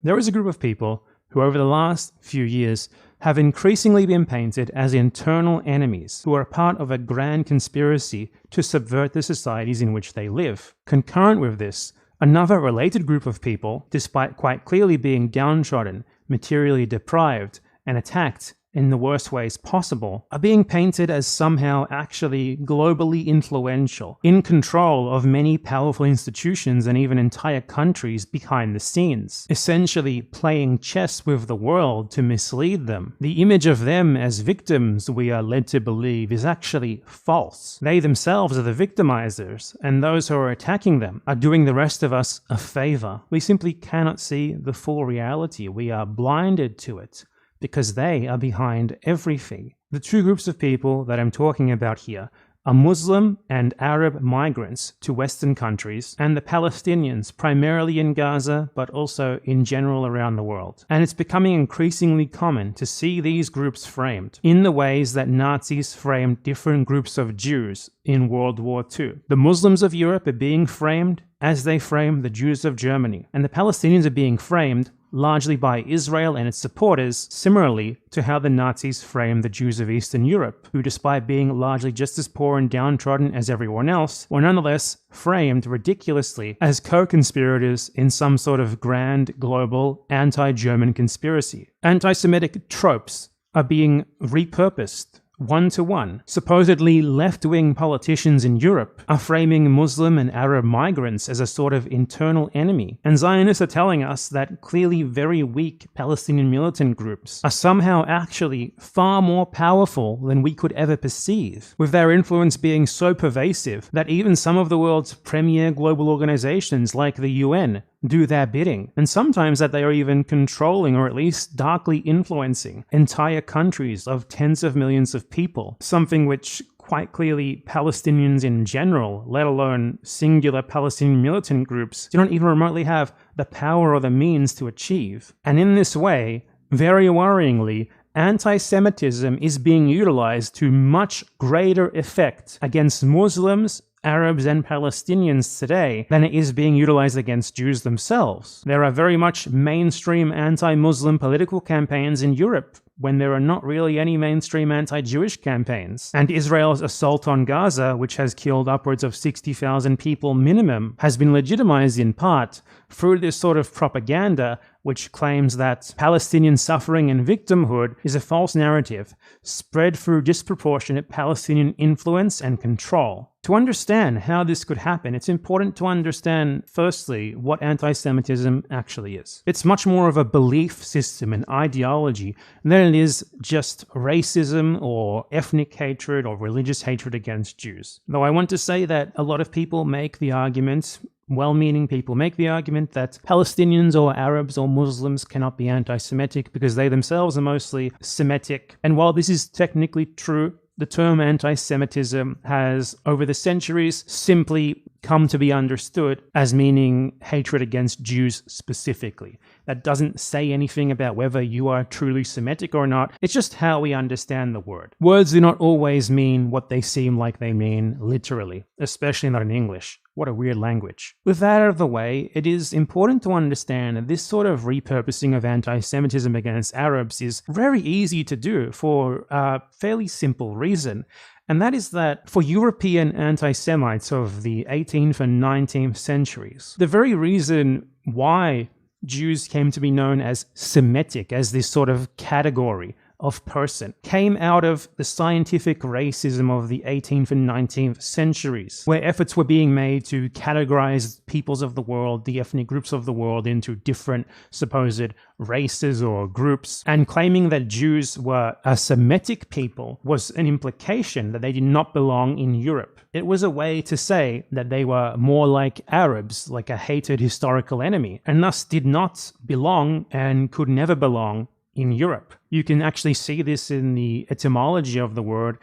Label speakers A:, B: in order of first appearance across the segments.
A: There is a group of people who over the last few years have increasingly been painted as internal enemies who are part of a grand conspiracy to subvert the societies in which they live. Concurrent with this, another related group of people, despite quite clearly being downtrodden, materially deprived, and attacked in the worst ways possible, are being painted as somehow actually globally influential, in control of many powerful institutions and even entire countries behind the scenes, essentially playing chess with the world to mislead them. The image of them as victims, we are led to believe, is actually false. They themselves are the victimizers, and those who are attacking them are doing the rest of us a favor. We simply cannot see the full reality. We are blinded to it, because they are behind everything. The two groups of people that I'm talking about here are Muslim and Arab migrants to Western countries, and the Palestinians, primarily in Gaza, but also in general around the world. And it's becoming increasingly common to see these groups framed in the ways that Nazis framed different groups of Jews in World War II. The Muslims of Europe are being framed as they frame the Jews of Germany, and the Palestinians are being framed largely by Israel and its supporters, similarly to how the Nazis framed the Jews of Eastern Europe, who despite being largely just as poor and downtrodden as everyone else, were nonetheless framed ridiculously as co-conspirators in some sort of grand, global, anti-German conspiracy. Anti-Semitic tropes are being repurposed one-to-one. Supposedly left-wing politicians in Europe are framing Muslim and Arab migrants as a sort of internal enemy, and Zionists are telling us that clearly very weak Palestinian militant groups are somehow actually far more powerful than we could ever perceive, with their influence being so pervasive that even some of the world's premier global organizations like the UN do their bidding, and sometimes that they are even controlling or at least darkly influencing entire countries of tens of millions of people, something which quite clearly Palestinians in general, let alone singular Palestinian militant groups, do not even remotely have the power or the means to achieve. And in this way, very worryingly, anti-Semitism is being utilized to much greater effect against Muslims, Arabs, and Palestinians today than it is being utilized against Jews themselves. There are very much mainstream anti-Muslim political campaigns in Europe when there are not really any mainstream anti-Jewish campaigns. And Israel's assault on Gaza, which has killed upwards of 60,000 people minimum, has been legitimized in part through this sort of propaganda which claims that Palestinian suffering and victimhood is a false narrative spread through disproportionate Palestinian influence and control. To understand how this could happen, it's important to understand, firstly, what anti-Semitism actually is. It's much more of a belief system and ideology than it is just racism or ethnic hatred or religious hatred against Jews. Though I want to say that a lot of people make the argument, well-meaning people make the argument that Palestinians or Arabs or Muslims cannot be anti-Semitic because they themselves are mostly Semitic. And while this is technically true, the term anti-Semitism has, over the centuries, simply come to be understood as meaning hatred against Jews specifically. That doesn't say anything about whether you are truly Semitic or not. It's just how we understand the word. Words do not always mean what they seem like they mean literally, especially not in English. What a weird language. With that out of the way, it is important to understand that this sort of repurposing of anti-Semitism against Arabs is very easy to do for a fairly simple reason. And that is that for European anti-Semites of the 18th and 19th centuries, the very reason why Jews came to be known as Semitic, as this sort of category of person, came out of the scientific racism of the 18th and 19th centuries, where efforts were being made to categorize peoples of the world, the ethnic groups of the world, into different supposed races or groups, and claiming that Jews were a Semitic people was an implication that they did not belong in Europe. It was a way to say that they were more like Arabs, like a hated historical enemy, and thus did not belong and could never belong in Europe. You can actually see this in the etymology of the word,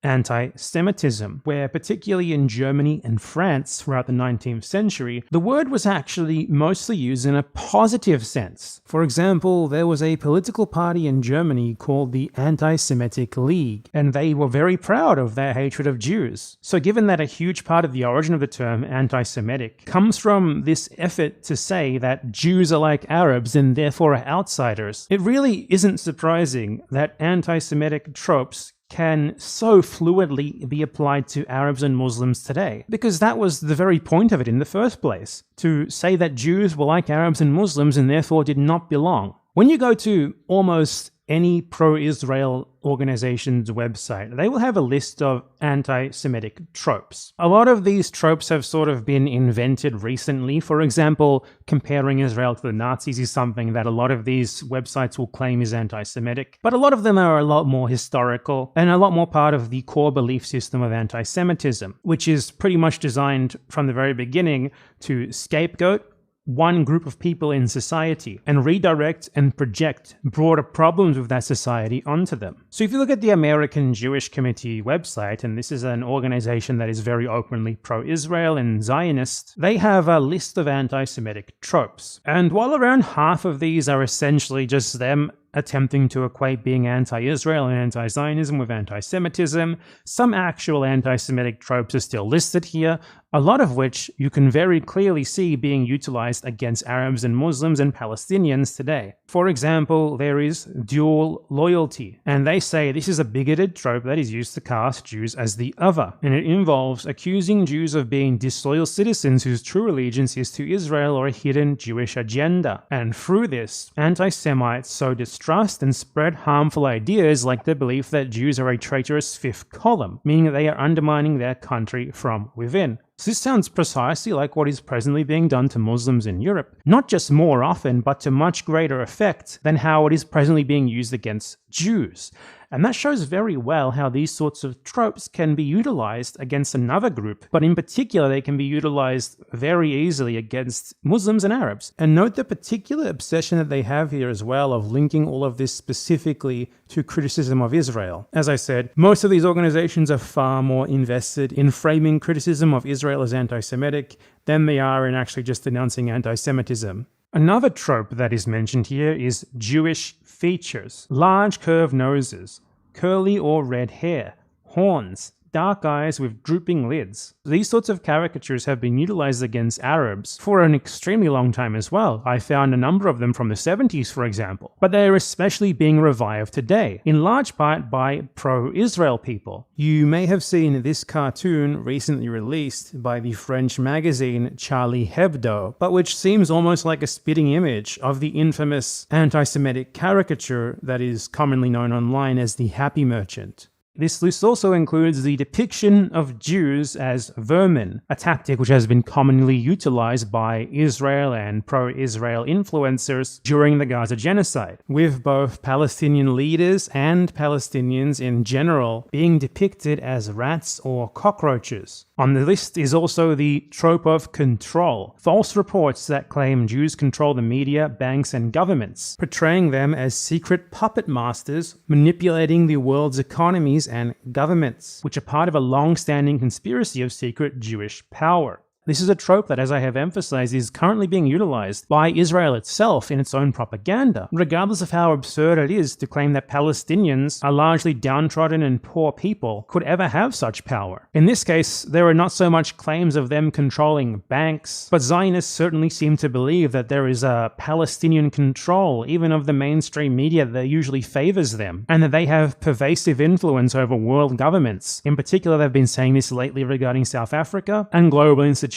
A: anti-Semitism, where particularly in Germany and France throughout the 19th century, the word was actually mostly used in a positive sense. For example, there was a political party in Germany called the Anti-Semitic League, and they were very proud of their hatred of Jews. So given that a huge part of the origin of the term anti-Semitic comes from this effort to say that Jews are like Arabs and therefore are outsiders, it really isn't surprising that anti-Semitic tropes can so fluidly be applied to Arabs and Muslims today, because that was the very point of it in the first place, to say that Jews were like Arabs and Muslims and therefore did not belong. When you go to almost any pro-Israel organization's website, they will have a list of anti-Semitic tropes. A lot of these tropes have sort of been invented recently. For example, comparing Israel to the Nazis is something that a lot of these websites will claim is anti-Semitic, but a lot of them are a lot more historical and a lot more part of the core belief system of anti-Semitism, which is pretty much designed from the very beginning to scapegoat one group of people in society and redirect and project broader problems with that society onto them. So if you look at the American Jewish Committee website, and this is an organization that is very openly pro-Israel and Zionist, they have a list of anti-Semitic tropes. And while around half of these are essentially just them attempting to equate being anti-Israel and anti-Zionism with anti-Semitism, some actual anti-Semitic tropes are still listed here, a lot of which you can very clearly see being utilized against Arabs and Muslims and Palestinians today. For example, there is dual loyalty, and they say this is a bigoted trope that is used to cast Jews as the other, and it involves accusing Jews of being disloyal citizens whose true allegiance is to Israel or a hidden Jewish agenda. And through this, anti-Semites sow distrust and spread harmful ideas like the belief that Jews are a traitorous fifth column, meaning that they are undermining their country from within. So this sounds precisely like what is presently being done to Muslims in Europe, not just more often, but to much greater effect than how it is presently being used against Jews. And that shows very well how these sorts of tropes can be utilized against another group, but in particular they can be utilized very easily against Muslims and Arabs. And note the particular obsession that they have here as well of linking all of this specifically to criticism of Israel. As I said, most of these organizations are far more invested in framing criticism of Israel as anti-Semitic than they are in actually just denouncing anti-Semitism. Another trope that is mentioned here is Jewish features. Large curved noses, curly or red hair, horns, dark eyes with drooping lids. These sorts of caricatures have been utilized against Arabs for an extremely long time as well. I found a number of them from the 70s, for example. But they are especially being revived today, in large part by pro-Israel people. You may have seen this cartoon recently released by the French magazine Charlie Hebdo, but which seems almost like a spitting image of the infamous anti-Semitic caricature that is commonly known online as the Happy Merchant. This list also includes the depiction of Jews as vermin, a tactic which has been commonly utilized by Israel and pro-Israel influencers during the Gaza genocide, with both Palestinian leaders and Palestinians in general being depicted as rats or cockroaches. On the list is also the trope of control, false reports that claim Jews control the media, banks, and governments, portraying them as secret puppet masters manipulating the world's economies and governments, which are part of a long-standing conspiracy of secret Jewish power. This is a trope that, as I have emphasized, is currently being utilized by Israel itself in its own propaganda, regardless of how absurd it is to claim that Palestinians are largely downtrodden and poor people could ever have such power. In this case, there are not so much claims of them controlling banks, but Zionists certainly seem to believe that there is a Palestinian control, even of the mainstream media that usually favors them, and that they have pervasive influence over world governments. In particular, they've been saying this lately regarding South Africa and global institutions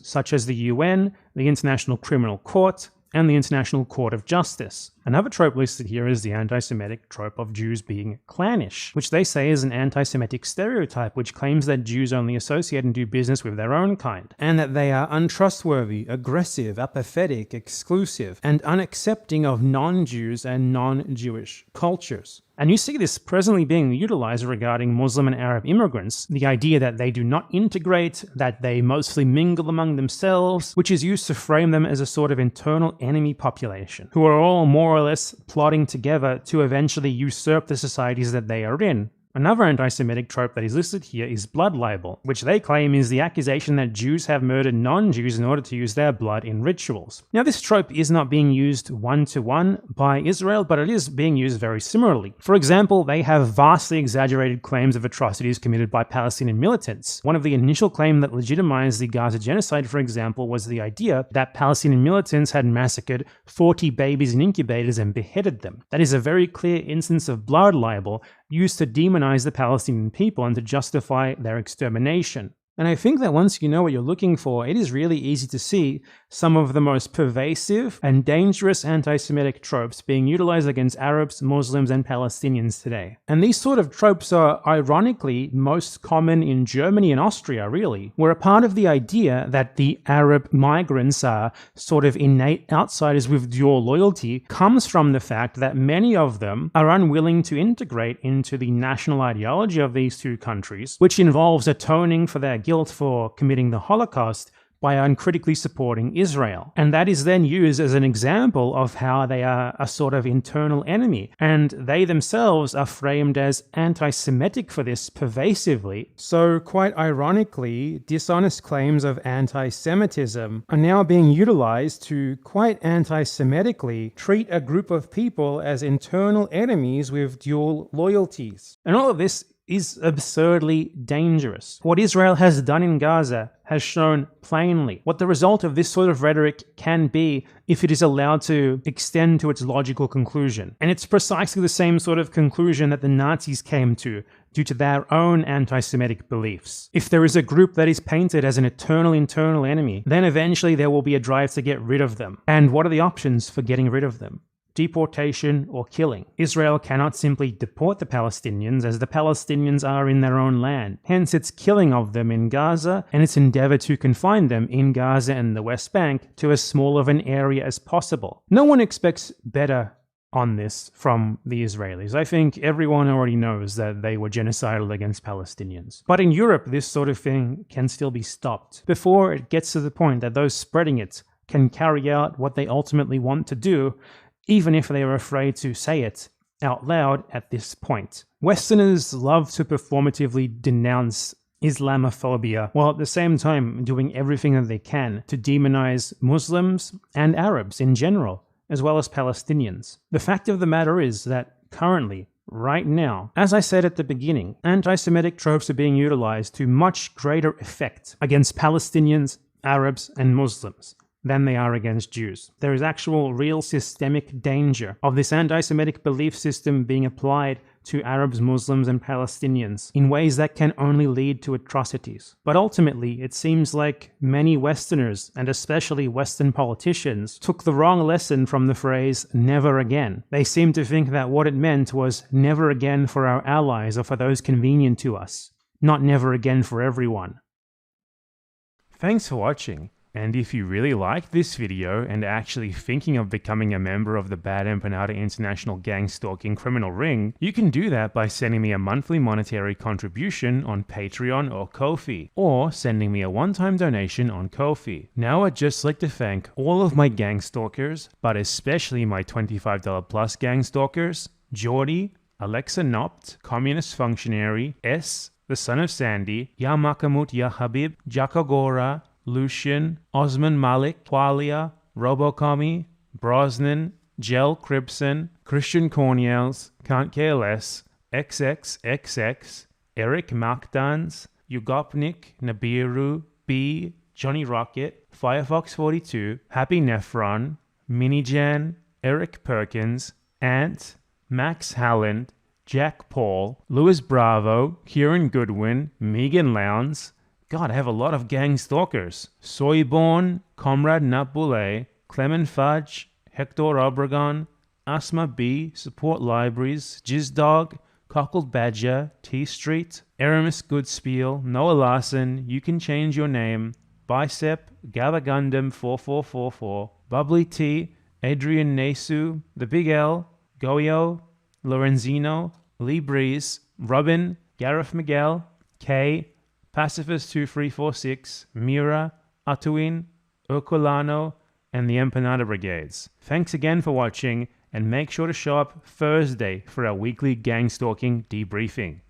A: such as the UN, the International Criminal Court, and the International Court of Justice. Another trope listed here is the anti-Semitic trope of Jews being clannish, which they say is an anti-Semitic stereotype which claims that Jews only associate and do business with their own kind, and that they are untrustworthy, aggressive, apathetic, exclusive, and unaccepting of non-Jews and non-Jewish cultures. And you see this presently being utilized regarding Muslim and Arab immigrants, the idea that they do not integrate, that they mostly mingle among themselves, which is used to frame them as a sort of internal enemy population, who are all more or less plotting together to eventually usurp the societies that they are in. Another anti-Semitic trope that is listed here is blood libel, which they claim is the accusation that Jews have murdered non-Jews in order to use their blood in rituals. Now, this trope is not being used one-to-one by Israel, but it is being used very similarly. For example, they have vastly exaggerated claims of atrocities committed by Palestinian militants. One of the initial claims that legitimized the Gaza genocide, for example, was the idea that Palestinian militants had massacred 40 babies in incubators and beheaded them. That is a very clear instance of blood libel used to demonize the Palestinian people and to justify their extermination. And I think that once you know what you're looking for, it is really easy to see some of the most pervasive and dangerous anti-Semitic tropes being utilized against Arabs, Muslims, and Palestinians today. And these sort of tropes are ironically most common in Germany and Austria, really, where a part of the idea that the Arab migrants are sort of innate outsiders with dual loyalty comes from the fact that many of them are unwilling to integrate into the national ideology of these two countries, which involves atoning for their guilt for committing the Holocaust by uncritically supporting Israel. And that is then used as an example of how they are a sort of internal enemy. And they themselves are framed as anti-Semitic for this pervasively. So quite ironically, dishonest claims of anti-Semitism are now being utilized to quite anti-Semitically treat a group of people as internal enemies with dual loyalties. And all of this is absurdly dangerous. What Israel has done in Gaza has shown plainly what the result of this sort of rhetoric can be if it is allowed to extend to its logical conclusion. And it's precisely the same sort of conclusion that the Nazis came to due to their own anti-Semitic beliefs. If there is a group that is painted as an eternal internal enemy, then eventually there will be a drive to get rid of them. And what are the options for getting rid of them? Deportation or killing. Israel cannot simply deport the Palestinians as the Palestinians are in their own land. Hence its killing of them in Gaza and its endeavor to confine them in Gaza and the West Bank to as small of an area as possible. No one expects better on this from the Israelis. I think everyone already knows that they were genocidal against Palestinians. But in Europe, this sort of thing can still be stopped before it gets to the point that those spreading it can carry out what they ultimately want to do, even if they are afraid to say it out loud at this point. Westerners love to performatively denounce Islamophobia, while at the same time doing everything that they can to demonize Muslims and Arabs in general, as well as Palestinians. The fact of the matter is that currently, right now, as I said at the beginning, anti-Semitic tropes are being utilized to much greater effect against Palestinians, Arabs, and Muslims than they are against Jews. There is actual real systemic danger of this anti-Semitic belief system being applied to Arabs, Muslims, and Palestinians in ways that can only lead to atrocities. But ultimately, it seems like many Westerners, and especially Western politicians, took the wrong lesson from the phrase, never again. They seem to think that what it meant was never again for our allies or for those convenient to us, not never again for everyone. Thanks for watching. And if you really liked this video and are actually thinking of becoming a member of the Bad Empanada International Gang Stalking Criminal Ring, you can do that by sending me a monthly monetary contribution on Patreon or Ko-fi, or sending me a one-time donation on Ko-fi. Now I'd just like to thank all of my gang stalkers, but especially my $25 plus gang stalkers, Jordy, Alexa Nopt, Communist Functionary, S, the Son of Sandy, Ya Makamut Ya Habib, Jakagora, Lucian, Osman Malik, Qualia, Robocommy, Brosnan, Jel Cribson, Christian Corniels, Can't Care Less, XXXX, Eric Makdans, Yugopnik, Nabiru, B, Johnny Rocket, Firefox42, Happy Nephron, Minijan, Eric Perkins, Ant, Max Halland, Jack Paul, Louis Bravo, Kieran Goodwin, Megan Lowndes. God, I have a lot of gang stalkers. Soyborn, Comrade Nutboulet, Clement Fudge, Hector Obregon, Asma B, Support Libraries, Jizdog, Cockled Badger, T Street, Aramis Goodspiel, Noah Larson, You Can Change Your Name, Bicep, Gabagundam 4444, Bubbly T, Adrian Nesu, The Big L, Goyo, Lorenzino, Lee Breeze, Robin, Gareth Miguel, K, Pacifist2346, Mira, Atuin, Urcolano, and the Empanada Brigades. Thanks again for watching, and make sure to show up Thursday for our weekly gang stalking debriefing.